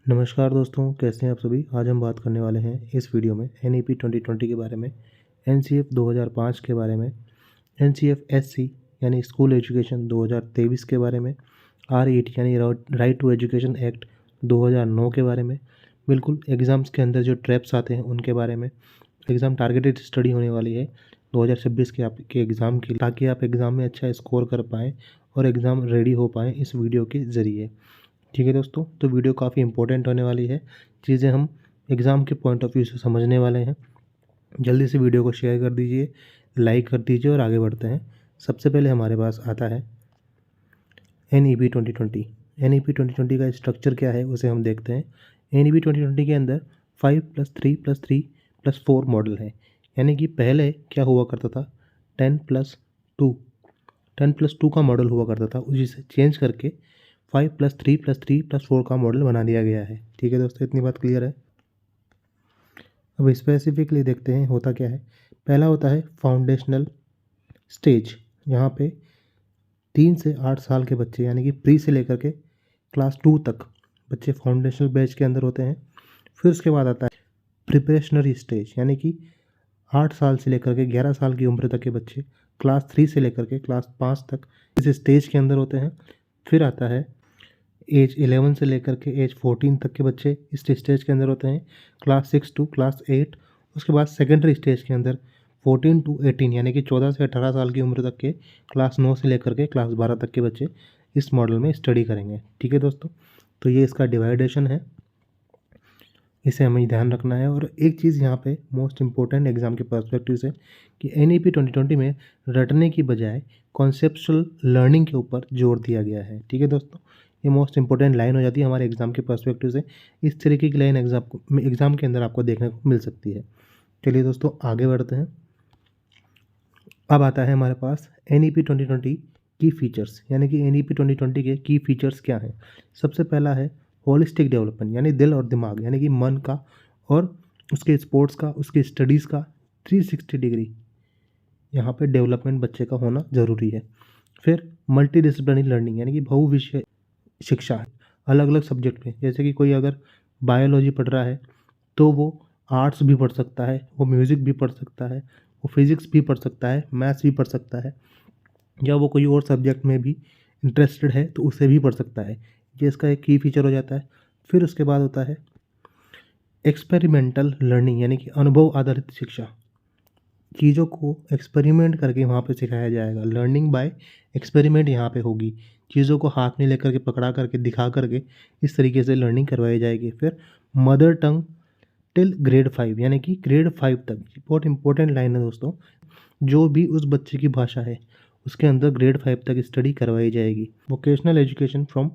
नमस्कार दोस्तों, कैसे हैं आप सभी। आज हम बात करने वाले हैं इस वीडियो में NEP 2020 के बारे में, NCF 2005 के बारे में, NCF SC यानी स्कूल एजुकेशन 2023 के बारे में, R8 यानी राइट टू एजुकेशन एक्ट 2009 के बारे में, बिल्कुल एग्ज़ाम्स के अंदर जो ट्रैप्स आते हैं उनके बारे में। एग्ज़ाम टारगेटेड स्टडी होने वाली है 2026 के आपके एग्ज़ाम की, ताकि आप एग्ज़ाम में अच्छा स्कोर कर पाएँ और एग्ज़ाम रेडी हो पाएँ इस वीडियो के ज़रिए। ठीक है दोस्तों, तो वीडियो काफ़ी इंपॉर्टेंट होने वाली है। चीज़ें हम एग्ज़ाम के पॉइंट ऑफ व्यू से समझने वाले हैं। जल्दी से वीडियो को शेयर कर दीजिए, लाइक कर दीजिए और आगे बढ़ते हैं। सबसे पहले हमारे पास आता है NEP 2020। NEP 2020 का स्ट्रक्चर क्या है उसे हम देखते हैं। NEP 2020 के अंदर 5+3+3+4 मॉडल है, यानी कि पहले क्या हुआ करता था 10+2 का मॉडल हुआ करता था, उसी से चेंज करके 5+3+3+4 का मॉडल बना दिया गया है। ठीक है दोस्तों, इतनी बात क्लियर है। अब स्पेसिफिकली देखते हैं होता क्या है। पहला होता है फाउंडेशनल स्टेज। यहाँ पे 3 से 8 साल के बच्चे यानी कि प्री से लेकर के क्लास 2 तक बच्चे फाउंडेशनल बैच के अंदर होते हैं। फिर उसके बाद आता है प्रिपरेशनरी स्टेज, यानी कि 8 साल से लेकर के 11 साल की उम्र तक के बच्चे क्लास 3 से लेकर के क्लास 5 तक इस स्टेज के अंदर होते हैं। फिर आता है एज 11 से लेकर के एज 14 तक के बच्चे इस स्टेज के अंदर होते हैं, क्लास 6 टू क्लास 8। उसके बाद सेकेंडरी स्टेज के अंदर 14 टू 18 यानी कि 14 से 18 साल की उम्र तक के क्लास 9 से लेकर के क्लास 12 तक के बच्चे इस मॉडल में स्टडी करेंगे। ठीक है दोस्तों, तो ये इसका डिवाइडेशन है, इसे हमें ध्यान रखना है। और एक चीज़ यहाँ पे मोस्ट इंपॉर्टेंट एग्जाम के पर्सपेक्टिव से कि NEP 2020 में रटने की बजाय कॉन्सेप्चुअल लर्निंग के ऊपर जोर दिया गया है। ठीक है दोस्तों, ये मोस्ट इंपॉर्टेंट लाइन हो जाती है हमारे एग्ज़ाम के पर्सपेक्टिव से। इस तरीके की लाइन एग्ज़ाम के अंदर आपको देखने को मिल सकती है। चलिए दोस्तों, आगे बढ़ते हैं। अब आता है हमारे पास NEP 2020 की फीचर्स, यानी कि NEP 2020 के की फीचर्स क्या हैं। सबसे पहला है होलिस्टिक डेवलपमेंट, यानी दिल और दिमाग यानी कि मन का और उसके स्पोर्ट्स का, उसकी स्टडीज़ का 360 डिग्री यहाँ पे डेवलपमेंट बच्चे का होना ज़रूरी है। फिर मल्टी डिसिप्लिनरी लर्निंग, यानी कि बहुविषय शिक्षा है, अलग अलग सब्जेक्ट में। जैसे कि कोई अगर बायोलॉजी पढ़ रहा है तो वो आर्ट्स भी पढ़ सकता है, वो म्यूज़िक भी पढ़ सकता है, वो फिज़िक्स भी पढ़ सकता है, मैथ्स भी पढ़ सकता है, या वो कोई और सब्जेक्ट में भी इंटरेस्टेड है तो उसे भी पढ़ सकता है। ये इसका एक की फीचर हो जाता है। फिर उसके बाद होता है एक्सपेरिमेंटल लर्निंग, यानी कि अनुभव आधारित शिक्षा। चीज़ों को एक्सपेरिमेंट करके वहाँ पे सिखाया जाएगा। लर्निंग बाय एक्सपेरिमेंट यहाँ पे होगी। चीज़ों को हाथ में लेकर के, पकड़ा करके, दिखा करके इस तरीके से लर्निंग करवाई जाएगी। फिर मदर टंग टिल ग्रेड 5, यानी कि ग्रेड 5 तक। बहुत इंपॉर्टेंट लाइन है दोस्तों, जो भी उस बच्चे की भाषा है उसके अंदर ग्रेड 5 तक स्टडी करवाई जाएगी। वोकेशनल एजुकेशन फ्रॉम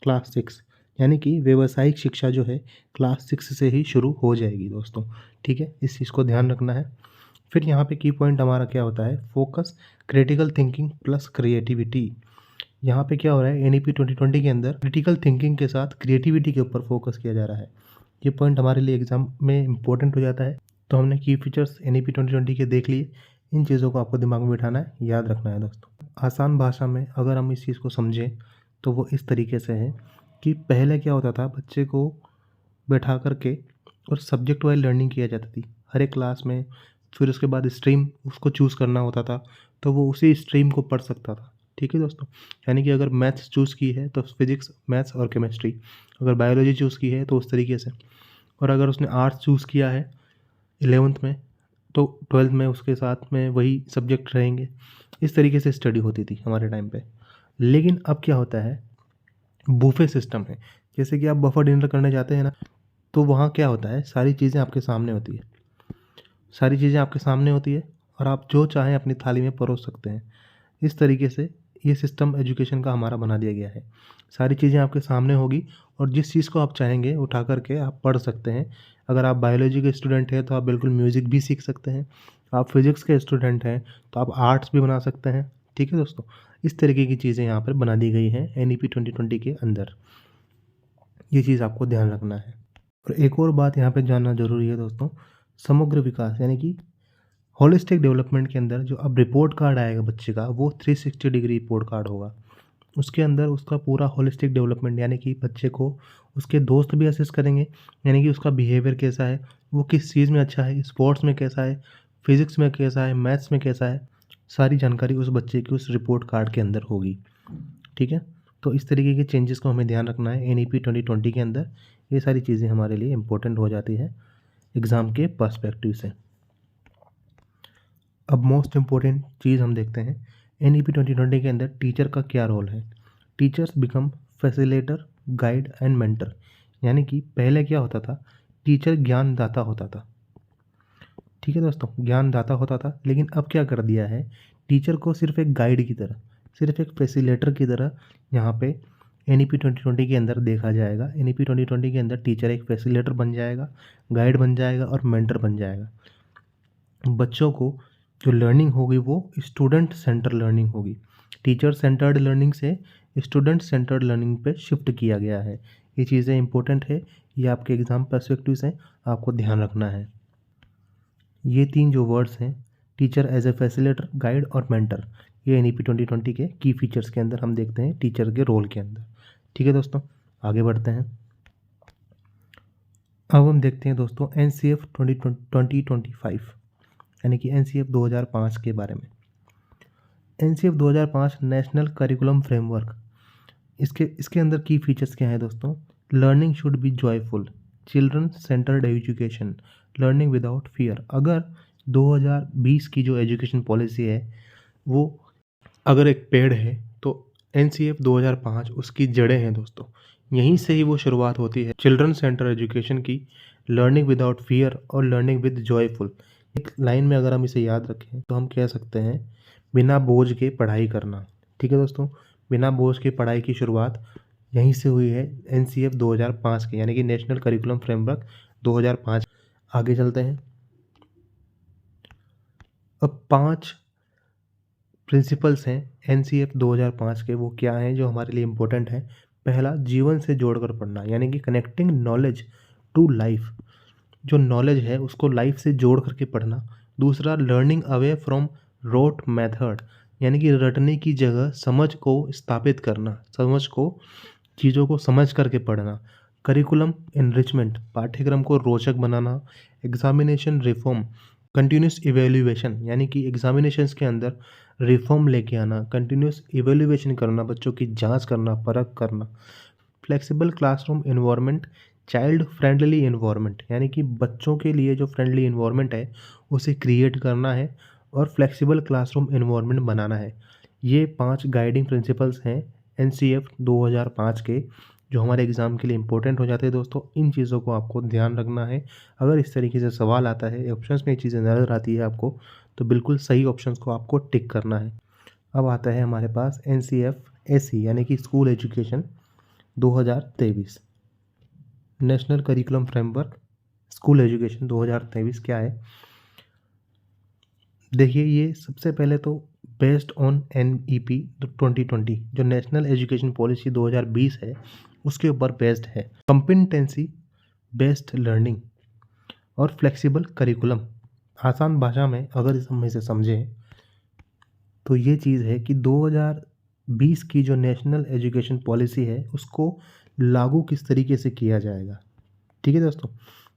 क्लास 6, यानी कि व्यावसायिक शिक्षा जो है क्लास 6 से ही शुरू हो जाएगी दोस्तों। ठीक है, इस चीज़ को ध्यान रखना है। फिर यहाँ पे की पॉइंट हमारा क्या होता है, focus critical thinking plus creativity. यहाँ पे क्या हो रहा है NEP 2020 के अंदर क्रिटिकल थिंकिंग के साथ क्रिएटिविटी के ऊपर फोकस किया जा रहा है। ये पॉइंट हमारे लिए एग्जाम में इंपॉर्टेंट हो जाता है। तो हमने की फीचर्स NEP 2020 के देख लिए। इन चीज़ों को आपको दिमाग में बिठाना है, याद रखना है दोस्तों। आसान भाषा में अगर हम इस चीज़ को समझें तो वो इस तरीके से है कि पहले क्या होता था, बच्चे को बैठा करके और सब्जेक्ट वाइज लर्निंग किया जाती थी हर एक क्लास में। फिर उसके बाद स्ट्रीम उसको चूज़ करना होता था, तो वो उसी स्ट्रीम को पढ़ सकता था। ठीक है दोस्तों, यानी कि अगर मैथ्स चूज़ की है तो फिज़िक्स, मैथ्स और केमिस्ट्री, अगर बायोलॉजी चूज़ की है तो उस तरीके से, और अगर उसने आर्ट्स चूज़ किया है 11th में तो 12th में उसके साथ में वही सब्जेक्ट रहेंगे। इस तरीके से स्टडी होती थी हमारे टाइम पे। लेकिन अब क्या होता है, बुफे सिस्टम है। जैसे कि आप बफर डिनर करने जाते हैं ना, तो वहाँ क्या होता है, सारी चीज़ें आपके सामने होती है। सारी चीज़ें आपके सामने होती है और आप जो चाहें अपनी थाली में परोस सकते हैं। इस तरीके से ये सिस्टम एजुकेशन का हमारा बना दिया गया है। सारी चीज़ें आपके सामने होगी और जिस चीज़ को आप चाहेंगे उठा करके आप पढ़ सकते हैं। अगर आप बायोलॉजी के स्टूडेंट हैं तो आप बिल्कुल म्यूज़िक भी सीख सकते हैं। आप फिज़िक्स के स्टूडेंट हैं तो आप आर्ट्स भी बना सकते हैं। ठीक है दोस्तों, इस तरीके की चीज़ें यहाँ पर बना दी गई हैं NEP 2020 के अंदर। ये चीज़ आपको ध्यान रखना है। और एक और बात यहाँ पे जानना ज़रूरी है दोस्तों, समग्र विकास यानी कि होलिस्टिक डेवलपमेंट के अंदर जो अब रिपोर्ट कार्ड आएगा बच्चे का, वो 360 डिग्री रिपोर्ट कार्ड होगा। उसके अंदर उसका पूरा होलिस्टिक डेवलपमेंट, यानी कि बच्चे को उसके दोस्त भी असेस करेंगे, यानी कि उसका बिहेवियर कैसा है, वो किस चीज़ में अच्छा है, स्पोर्ट्स में कैसा है, फिज़िक्स में कैसा है, मैथ्स में कैसा है, सारी जानकारी उस बच्चे की उस रिपोर्ट कार्ड के अंदर होगी। ठीक है, तो इस तरीके के चेंजेस को हमें ध्यान रखना है NEP 2020 के अंदर। ये सारी चीज़ें हमारे लिए इम्पोर्टेंट हो जाती है एग्ज़ाम के पर्सपेक्टिव से। अब मोस्ट इम्पोर्टेंट चीज़ हम देखते हैं NEP 2020 के अंदर टीचर का क्या रोल है। Teachers become facilitator, guide and mentor. यानी कि पहले क्या होता था, टीचर ज्ञानदाता होता था। ठीक है दोस्तों, ज्ञानदाता होता था, लेकिन अब क्या कर दिया है, टीचर को सिर्फ एक गाइड की तरह, सिर्फ एक फैसिलिटेटर की तरह यहाँ पे NEP 2020 के अंदर देखा जाएगा। NEP 2020 के अंदर टीचर एक फैसिलिटेटर बन जाएगा, गाइड बन जाएगा और मेंटर बन जाएगा। बच्चों को जो लर्निंग होगी वो स्टूडेंट सेंटर लर्निंग होगी। टीचर सेंटर्ड लर्निंग से स्टूडेंट सेंटर्ड लर्निंग पे शिफ्ट किया गया है। ये चीज़ें इंपॉर्टेंट है, ये आपके एग्ज़ाम पर्सपेक्टिव से आपको ध्यान रखना है। ये 3 जो वर्ड्स हैं, teacher as a facilitator, guide और मेंटर, ये NEP 2020 के की फीचर्स के अंदर हम देखते हैं टीचर के रोल के अंदर। ठीक है दोस्तों, आगे बढ़ते हैं। अब हम देखते हैं दोस्तों NCF 2025, यानी कि NCF 2005 के बारे में। NCF 2005 नेशनल करिकुलम फ्रेमवर्क, इसके अंदर की फीचर्स क्या हैं दोस्तों। Learning should be joyful, children centred education, learning without fear. अगर 2020 की जो एजुकेशन पॉलिसी है वो अगर एक पेड़ है तो NCF 2005 उसकी जड़ें हैं दोस्तों। यहीं से ही वो शुरुआत होती है चिल्ड्रन सेंटर एजुकेशन की, लर्निंग विदाउट फियर और लर्निंग विद जॉयफुल। एक लाइन में अगर हम इसे याद रखें तो हम कह सकते हैं बिना बोझ के पढ़ाई करना। ठीक है दोस्तों, बिना बोझ के पढ़ाई की शुरुआत यहीं से हुई है NCF 2005 के, यानी कि नेशनल करिकुलम फ्रेमवर्क 2005। आगे चलते हैं। अब 5 प्रिंसिपल्स हैं NCF 2005 के, वो क्या हैं जो हमारे लिए इम्पोर्टेंट हैं। पहला, जीवन से जोड़कर पढ़ना, यानी कि कनेक्टिंग नॉलेज टू लाइफ। जो नॉलेज है उसको लाइफ से जोड़ करके पढ़ना। दूसरा, learning away from rote method, यानी कि रटने की जगह समझ को स्थापित करना, समझ को, चीज़ों को समझ करके पढ़ना। करिकुलम एनरिचमेंट, पाठ्यक्रम को रोचक बनाना। एग्जामिनेशन रिफॉर्म, कंटिन्यूस इवेल्युएशन, यानी कि एग्जामिनेशंस के अंदर रिफॉर्म लेके आना, कंटिन्यूस इवेल्युएशन करना, बच्चों की जांच करना, परख करना। Flexible classroom environment, child friendly environment, यानी कि बच्चों के लिए जो फ्रेंडली इन्वायरमेंट है उसे क्रिएट करना है और फ्लेक्सिबल क्लासरूम इन्वायरमेंट बनाना है। ये 5 गाइडिंग प्रिंसिपल्स हैं NCF 2005 के, जो हमारे एग्ज़ाम के लिए इम्पोर्टेंट हो जाते हैं दोस्तों। इन चीज़ों को आपको ध्यान रखना है। अगर इस तरीके से सवाल आता है, ऑप्शंस में ये चीज़ें नज़र आती है आपको, तो बिल्कुल सही ऑप्शंस को आपको टिक करना है। अब आता है हमारे पास NCF SE, यानी कि school education 2023, national curriculum framework school education 2023 क्या है। देखिए, ये सबसे पहले तो बेस्ड ऑन NEP 2020, जो नेशनल एजुकेशन पॉलिसी 2020 है उसके ऊपर बेस्ड है। कॉम्पिटेंसी बेस्ड लर्निंग और फ्लेक्सिबल करिकुलम। आसान भाषा में अगर हम इसे समझें तो ये चीज़ है कि 2020 की जो नेशनल एजुकेशन पॉलिसी है उसको लागू किस तरीके से किया जाएगा। ठीक है दोस्तों,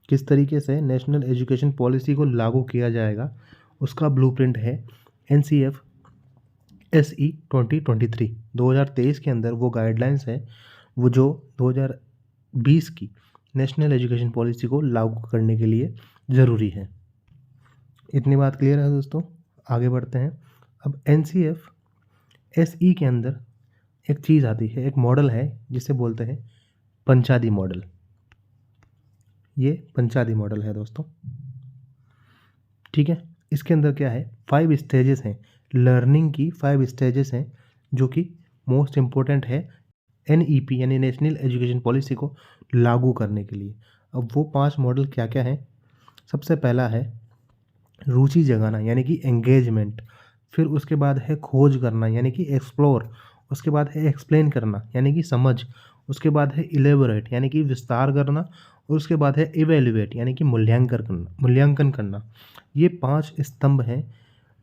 किस तरीके से नेशनल एजुकेशन पॉलिसी को लागू किया जाएगा उसका ब्लूप्रिंट है NCF SE 2023। 2023 के अंदर वो गाइडलाइंस है वो जो 2020 की नेशनल एजुकेशन पॉलिसी को लागू करने के लिए ज़रूरी है। इतनी बात क्लियर है दोस्तों, आगे बढ़ते हैं। अब NCF SE के अंदर एक चीज़ आती है, एक मॉडल है जिसे बोलते हैं पंचादी मॉडल। ये पंचादी मॉडल है दोस्तों। ठीक है, इसके अंदर क्या है, 5 स्टेजेस हैं, लर्निंग की 5 स्टेजेस हैं जो कि मोस्ट इम्पोर्टेंट है NEP यानी नेशनल एजुकेशन पॉलिसी को लागू करने के लिए। अब वो 5 मॉडल क्या क्या हैं। सबसे पहला है रुचि जगाना, यानी कि एंगेजमेंट। फिर उसके बाद है खोज करना, यानी कि एक्सप्लोर। उसके बाद है एक्सप्लेन करना, यानी कि समझ। उसके बाद है इलेबोरेट, यानी कि विस्तार करना। और उसके बाद है इवेल्युएट, यानी कि मूल्यांकन करना। ये 5 स्तंभ हैं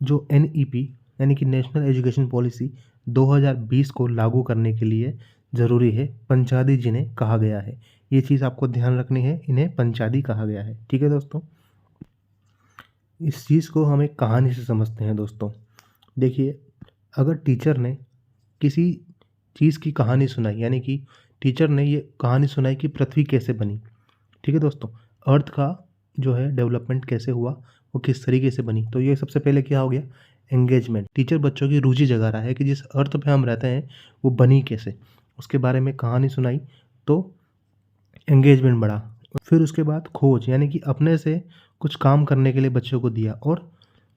जो NEP यानी कि नेशनल एजुकेशन पॉलिसी 2020 को लागू करने के लिए ज़रूरी है, पंचादी जिन्हें कहा गया है। ये चीज़ आपको ध्यान रखनी है, इन्हें पंचादी कहा गया है। ठीक है दोस्तों, इस चीज़ को हम एक कहानी से समझते हैं दोस्तों। देखिए, अगर टीचर ने किसी चीज़ की कहानी सुनाई, यानी कि टीचर ने ये कहानी सुनाई कि पृथ्वी कैसे बनी। ठीक है दोस्तों, अर्थ का जो है डेवलपमेंट कैसे हुआ, वो किस तरीके से बनी, तो ये सबसे पहले क्या हो गया, एंगेजमेंट। टीचर बच्चों की रुचि जगा रहा है कि जिस अर्थ पे हम रहते हैं वो बनी कैसे, उसके बारे में कहानी सुनाई, तो एंगेजमेंट बढ़ा। फिर उसके बाद खोज, यानी कि अपने से कुछ काम करने के लिए बच्चों को दिया, और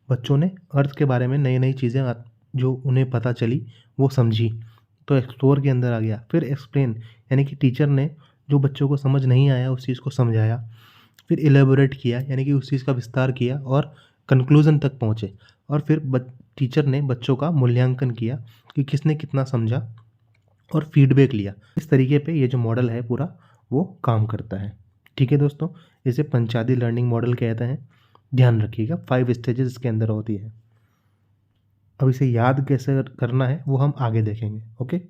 बच्चों ने अर्थ के बारे में नई नई चीज़ें जो उन्हें पता चली वो समझी, तो एक्सप्लोर के अंदर आ गया। फिर एक्सप्लेन, यानी कि टीचर ने जो बच्चों को समझ नहीं आया उस चीज़ को समझाया। फिर एलेबोरेट किया, यानी कि उस चीज़ का विस्तार किया और कंक्लूज़न तक पहुँचे। और फिर टीचर ने बच्चों का मूल्यांकन किया कि किसने कितना समझा, और फीडबैक लिया। इस तरीके पे ये जो मॉडल है पूरा वो काम करता है। ठीक है दोस्तों, इसे पंचादी लर्निंग मॉडल कहते हैं। ध्यान रखिएगा, 5 स्टेजेस इसके अंदर होती है। अब इसे याद कैसे करना है वो हम आगे देखेंगे। ओके,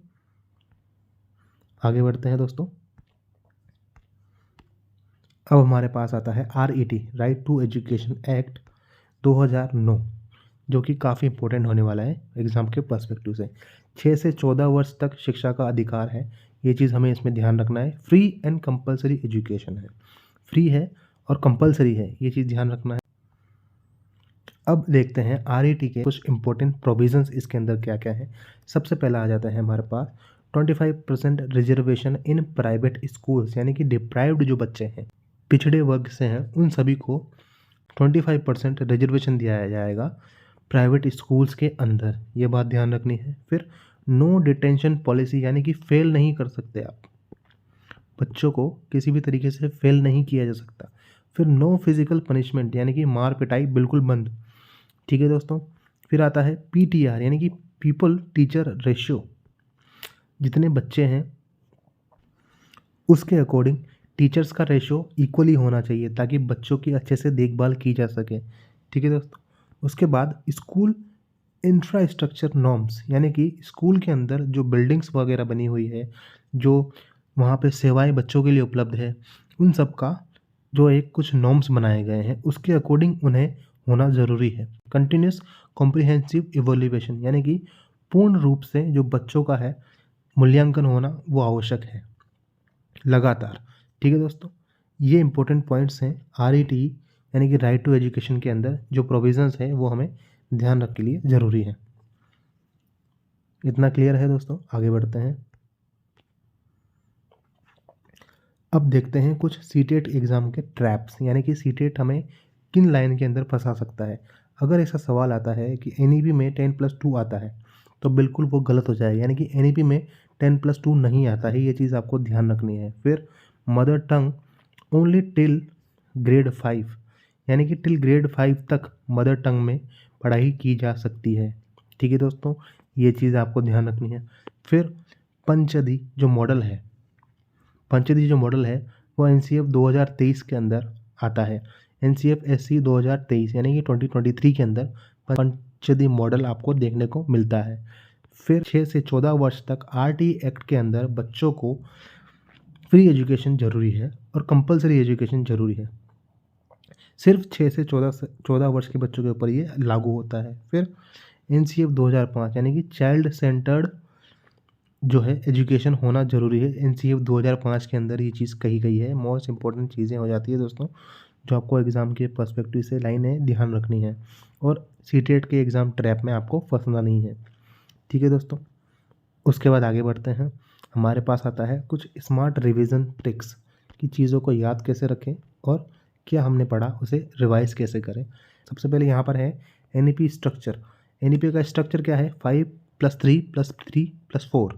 आगे बढ़ते हैं दोस्तों। अब हमारे पास आता है RET, right to education act 2009, जो कि काफ़ी इंपॉर्टेंट होने वाला है एग्ज़ाम के पर्सपेक्टिव से। 6 से 14 वर्ष तक शिक्षा का अधिकार है, ये चीज़ हमें इसमें ध्यान रखना है। फ्री एंड कंपलसरी एजुकेशन है, फ्री है और कंपलसरी है, ये चीज़ ध्यान रखना है। अब देखते हैं RET के कुछ इंपॉर्टेंट प्रोविजंस इसके अंदर क्या क्या है। सबसे पहला आ जाता है हमारे पास 25% रिजर्वेशन इन प्राइवेट स्कूल्स, यानी कि डिप्राइव्ड जो बच्चे हैं, पिछड़े वर्ग से हैं, उन सभी को 25% रिजर्वेशन दिया जाएगा प्राइवेट स्कूल्स के अंदर, ये बात ध्यान रखनी है। फिर नो डिटेंशन पॉलिसी, यानी कि फेल नहीं कर सकते आप, बच्चों को किसी भी तरीके से फेल नहीं किया जा सकता। फिर नो फिजिकल पनिशमेंट, यानी कि मार पिटाई बिल्कुल बंद। ठीक है दोस्तों, फिर आता है PTR, यानी कि पीपल टीचर रेशियो, जितने बच्चे हैं उसके अकॉर्डिंग टीचर्स का रेशियो इक्वली होना चाहिए, ताकि बच्चों की अच्छे से देखभाल की जा सके। ठीक है दोस्तों, उसके बाद स्कूल इंफ्रास्ट्रक्चर नॉर्म्स, यानी कि स्कूल के अंदर जो बिल्डिंग्स वगैरह बनी हुई है, जो वहाँ पे सेवाएं बच्चों के लिए उपलब्ध है, उन सब का जो एक कुछ नॉर्म्स बनाए गए हैं उसके अकॉर्डिंग उन्हें होना ज़रूरी है। कंटिन्यूस कॉम्प्रिहेंसिव इवोल्यूशन, यानी कि पूर्ण रूप से जो बच्चों का है मूल्यांकन होना वो आवश्यक है लगातार। ठीक है दोस्तों, ये इंपॉर्टेंट पॉइंट्स हैं RET, यानी कि राइट टू एजुकेशन के अंदर जो प्रोविजंस है वो हमें ध्यान रखने के लिए ज़रूरी है। इतना क्लियर है दोस्तों, आगे बढ़ते हैं। अब देखते हैं कुछ सीटेट एग्ज़ाम के ट्रैप्स, यानी कि सीटेट हमें किन लाइन के अंदर फंसा सकता है। अगर ऐसा सवाल आता है कि NEP में 10+2 आता है, तो बिल्कुल वो गलत हो जाएगा, यानी कि NEP में 10+2 नहीं आता है, ये चीज़ आपको ध्यान रखनी है। फिर mother tongue only till grade 5, यानी कि टिल ग्रेड 5 तक मदर टंग में पढ़ाई की जा सकती है। ठीक है दोस्तों, ये चीज़ आपको ध्यान रखनी है। फिर पंचदी जो मॉडल है, पंचदी जो मॉडल है वो NCF 2023 के अंदर आता है। NCF SC 2023 यानी कि 2023 के अंदर पंचदी मॉडल आपको देखने को मिलता है। फिर 6 से 14 वर्ष तक RT एक्ट के अंदर बच्चों को फ्री एजुकेशन ज़रूरी है और कंपलसरी एजुकेशन ज़रूरी है। सिर्फ 6 से 14 वर्ष के बच्चों के ऊपर ये लागू होता है। फिर NCF 2005 यानी कि चाइल्ड सेंटर्ड जो है एजुकेशन होना ज़रूरी है। NCF 2005 के अंदर ये चीज़ कही गई है। मोस्ट इंपॉर्टेंट चीज़ें हो जाती है दोस्तों, जो आपको एग्ज़ाम के पर्सपेक्टिव से लाइनें ध्यान रखनी है, और सीटेट के एग्ज़ाम ट्रैप में आपको फंसना नहीं है। ठीक है दोस्तों, उसके बाद आगे बढ़ते हैं। हमारे पास आता है कुछ स्मार्ट रिवीजन ट्रिक्स कि चीज़ों को याद कैसे रखें और क्या हमने पढ़ा उसे रिवाइज कैसे करें। सबसे पहले यहाँ पर है NEP स्ट्रक्चर। NEP का स्ट्रक्चर क्या है, 5+3+3+4।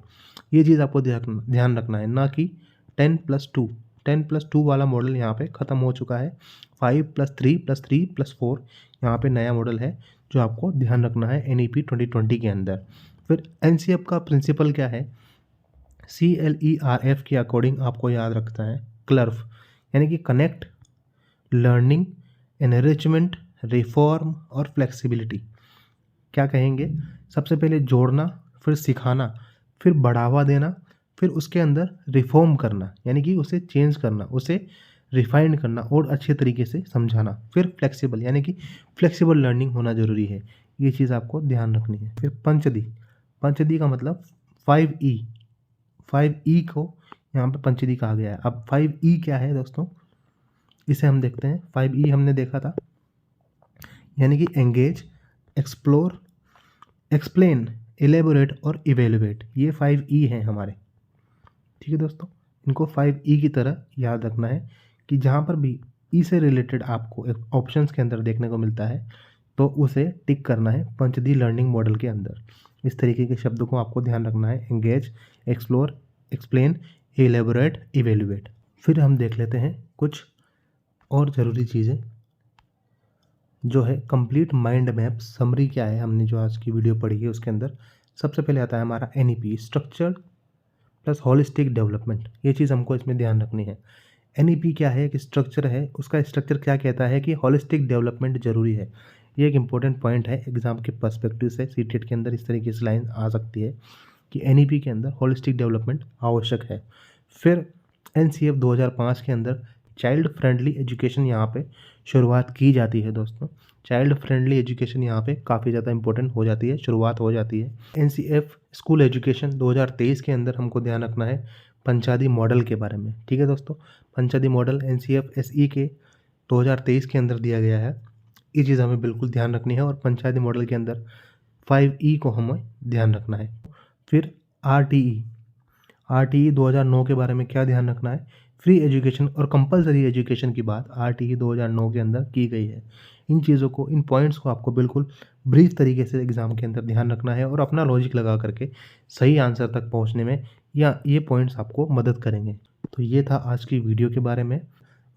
ये चीज़ आपको ध्यान रखना है, ना कि 10+2। 10+2 वाला मॉडल यहाँ पे ख़त्म हो चुका है। 5+3+3+4 यहाँ पे नया मॉडल है जो आपको ध्यान रखना है NEP 2020 के अंदर। फिर NCF का प्रिंसिपल क्या है, CLERF के अकॉर्डिंग आपको याद रखता है क्लर्फ, यानी कि कनेक्ट, लर्निंग, एनरिचमेंट, रिफॉर्म और फ्लेक्सिबिलिटी। क्या कहेंगे, सबसे पहले जोड़ना, फिर सिखाना, फिर बढ़ावा देना, फिर उसके अंदर रिफॉर्म करना, यानी कि उसे चेंज करना, उसे रिफाइंड करना और अच्छे तरीके से समझाना। फिर फ्लेक्सिबल, यानी कि फ्लेक्सिबल लर्निंग होना ज़रूरी है, ये चीज़ आपको ध्यान रखनी है। फिर पंचदी, पंचदी का मतलब 5E, 5E को यहाँ पे पंचदी कहा गया है। अब 5E क्या है दोस्तों, इसे हम देखते हैं। 5E हमने देखा था, यानी कि एंगेज, एक्सप्लोर, एक्सप्लेन, एलेबोरेट और इवेलुएट, ये 5E हैं हमारे। ठीक है दोस्तों, इनको 5E की तरह याद रखना है कि जहाँ पर भी ई से रिलेटेड आपको एक ऑप्शंस के अंदर देखने को मिलता है तो उसे टिक करना है पंचदी लर्निंग मॉडल के अंदर। इस तरीके के शब्दों को आपको ध्यान रखना है, engage, explore, explain, elaborate, evaluate. फिर हम देख लेते हैं कुछ और ज़रूरी चीज़ें, जो है कंप्लीट माइंड मैप समरी क्या है। हमने जो आज की वीडियो पढ़ी है उसके अंदर सबसे पहले आता है हमारा NEP, structure plus holistic development. ये चीज़ हमको इसमें ध्यान रखनी है। NEP क्या है, एक स्ट्रक्चर है, उसका स्ट्रक्चर क्या कहता है कि होलिस्टिक डेवलपमेंट ज़रूरी है। ये एक इंपॉर्टेंट पॉइंट है एग्जाम के पर्सपेक्टिव से। सीटेट के अंदर इस तरीके से लाइन आ सकती है कि NEP के अंदर होलिस्टिक डेवलपमेंट आवश्यक है। फिर NCF 2005 के अंदर चाइल्ड फ्रेंडली एजुकेशन यहाँ पे शुरुआत की जाती है दोस्तों। चाइल्ड फ्रेंडली एजुकेशन यहाँ पे काफ़ी ज़्यादा इंपॉर्टेंट हो जाती है, शुरुआत हो जाती है। NCF स्कूल एजुकेशन 2023 के अंदर हमको ध्यान रखना है पंचादी मॉडल के बारे में। ठीक है दोस्तों, पंचादी मॉडल NCF SE के 2023 के अंदर दिया गया है, ये चीज़ हमें बिल्कुल ध्यान रखनी है। और पंचायती मॉडल के अंदर 5E को हमें ध्यान रखना है। फिर RTE 2009 के बारे में क्या ध्यान रखना है, फ्री एजुकेशन और कंपलसरी एजुकेशन की बात RTE 2009 के अंदर की गई है। इन चीज़ों को, इन पॉइंट्स को आपको बिल्कुल ब्रीफ तरीके से एग्ज़ाम के अंदर ध्यान रखना है और अपना लॉजिक लगा करके सही आंसर तक पहुंचने में या ये पॉइंट्स आपको मदद करेंगे। तो ये था आज की वीडियो के बारे में,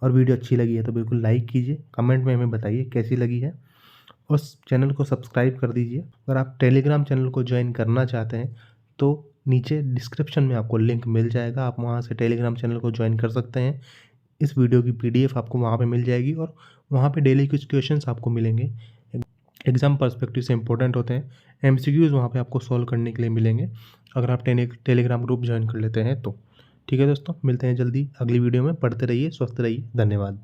और वीडियो अच्छी लगी है तो बिल्कुल लाइक कीजिए, कमेंट में हमें बताइए कैसी लगी है, और चैनल को सब्सक्राइब कर दीजिए। अगर आप टेलीग्राम चैनल को ज्वाइन करना चाहते हैं तो नीचे डिस्क्रिप्शन में आपको लिंक मिल जाएगा, आप वहां से टेलीग्राम चैनल को ज्वाइन कर सकते हैं। इस वीडियो की PDF आपको वहां पे मिल जाएगी और वहां पे डेली कुछ क्वेश्चंस आपको मिलेंगे, एग्जाम पर्सपेक्टिव से इंपॉर्टेंट होते हैं। MCQs वहाँ पे आपको सॉल्व करने के लिए मिलेंगे अगर आप टेलीग्राम ग्रुप ज्वाइन कर लेते हैं तो। ठीक है दोस्तों, मिलते हैं जल्दी अगली वीडियो में। पढ़ते रहिए, स्वस्थ रहिए, धन्यवाद।